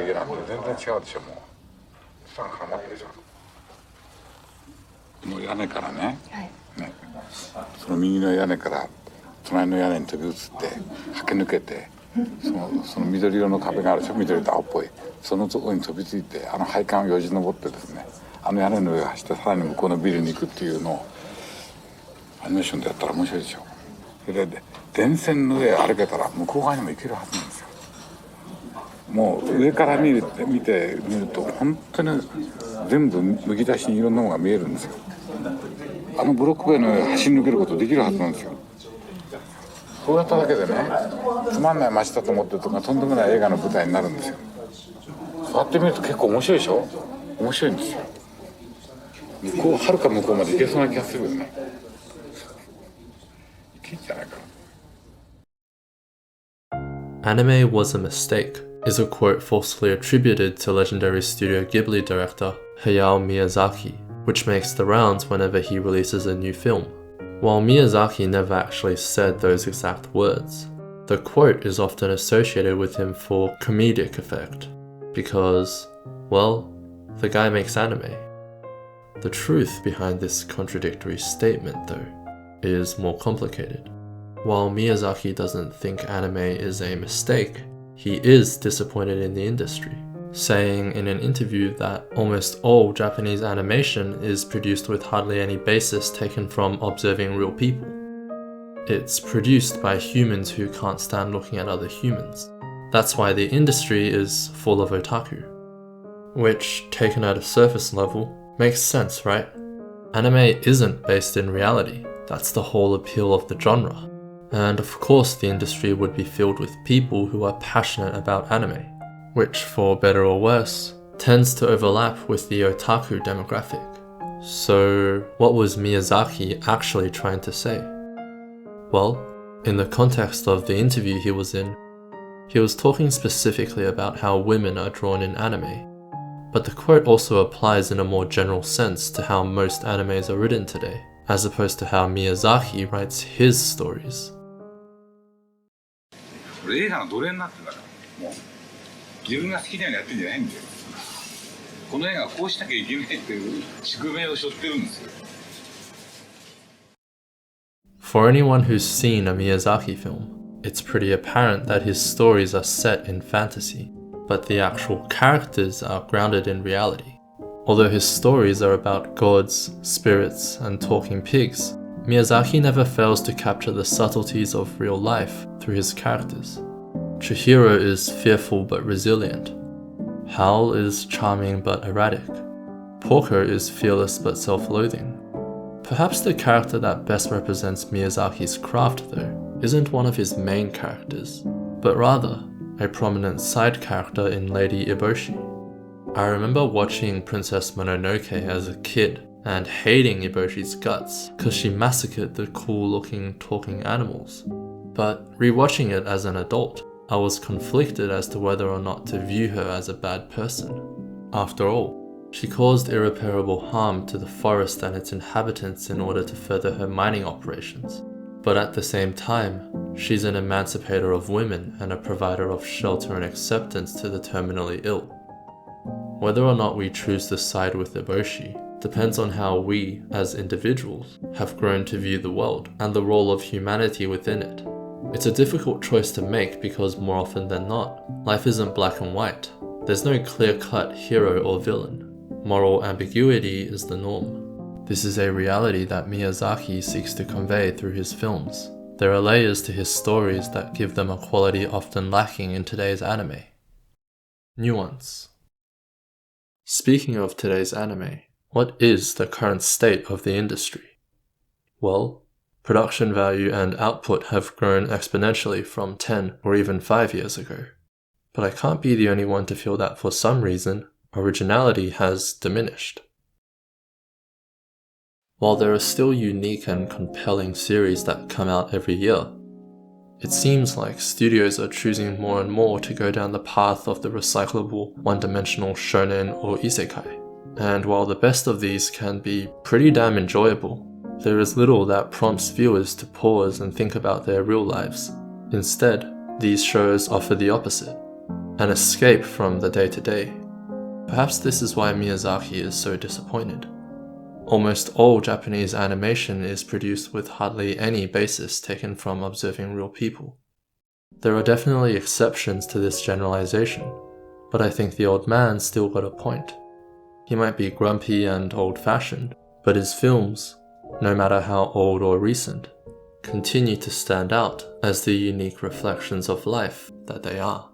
家なんて全然違うでしょ。もうさんハマってるじゃん。この屋根からね、ね、その右の屋根から隣の屋根に飛び移って駆け抜けて、その緑色の壁があるでしょ、緑と青っぽい、そのところに飛びついて配管をよじ登ってですね、屋根の上を走ってさらに向こうのビルに行くっていうのをアニメーションでやったら面白いでしょ。それで電線の上歩けたら向こう側にも行けるはずなんですよ。もう上から見ると本当に全部むき出しにいろんなものが見えるんですよ。ブロック塀の上を走り抜けることできるはずなんですよ。そうやっただけでね、つまんない街だと思ってるとかとんでもない映画の舞台になるんですよ。そうやって見ると結構面白いでしょ。面白いんですよ。はるか向こうまで行けそうな気がするよね。いけんじゃないかな。Anime was a mistake is a quote falsely attributed to legendary Studio Ghibli director Hayao Miyazaki, which makes the rounds whenever he releases a new film. While Miyazaki never actually said those exact words, the quote is often associated with him for comedic effect, because, well, the guy makes anime. The truth behind this contradictory statement, though, is more complicated. While Miyazaki doesn't think anime is a mistake, he is disappointed in the industry, saying in an interview that almost all Japanese animation is produced with hardly any basis taken from observing real people. It's produced by humans who can't stand looking at other humans. That's why the industry is full of otaku. Which, taken at a surface level, makes sense, right? Anime isn't based in reality. That's the whole appeal of the genre. And of course the industry would be filled with people who are passionate about anime, which, for better or worse, tends to overlap with the otaku demographic. So what was Miyazaki actually trying to say? Well, in the context of the interview he was in, he was talking specifically about how women are drawn in anime, but the quote also applies in a more general sense to how most animes are written today, as opposed to how Miyazaki writes his stories. 映画の奴隷になってんだから、もう自分が好きなようにやってんじゃないんだよ。この映画はこうしなきゃいけないっていう宿命を背負ってるんですよ。For anyone who's seen a Miyazaki film, it's pretty apparent that his stories are set in fantasy, but the actual characters are grounded in reality. Although his stories are about gods, spirits, and talking pigs, Miyazaki never fails to capture the subtleties of real life through his characters. Chihiro is fearful but resilient. Howl is charming but erratic. Porco is fearless but self-loathing. Perhaps the character that best represents Miyazaki's craft, though, isn't one of his main characters, but rather a prominent side character in Lady Eboshi. I remember watching Princess Mononoke as a kid and hating Eboshi's guts because she massacred the cool-looking talking animals. But rewatching it as an adult, I was conflicted as to whether or not to view her as a bad person. After all, she caused irreparable harm to the forest and its inhabitants in order to further her mining operations. But at the same time, she's an emancipator of women and a provider of shelter and acceptance to the terminally ill. Whether or not we choose to side with Eboshi depends on how we, as individuals, have grown to view the world and the role of humanity within it. It's a difficult choice to make because more often than not, life isn't black and white. There's no clear-cut hero or villain. Moral ambiguity is the norm. This is a reality that Miyazaki seeks to convey through his films. There are layers to his stories that give them a quality often lacking in today's anime. Nuance. Speaking of today's anime, what is the current state of the industry? Well, production value and output have grown exponentially from 10 or even 5 years ago. But I can't be the only one to feel that for some reason, originality has diminished. While there are still unique and compelling series that come out every year, it seems like studios are choosing more and more to go down the path of the recyclable, one-dimensional shonen or isekai. And while the best of these can be pretty damn enjoyable, there is little that prompts viewers to pause and think about their real lives. Instead, these shows offer the opposite. an escape from the day-to-day. Perhaps this is why Miyazaki is so disappointed. Almost all Japanese animation is produced with hardly any basis taken from observing real people. There are definitely exceptions to this generalization, but I think the old man still got a point. He might be grumpy and old-fashioned, but his films, no matter how old or recent, continue to stand out as the unique reflections of life that they are.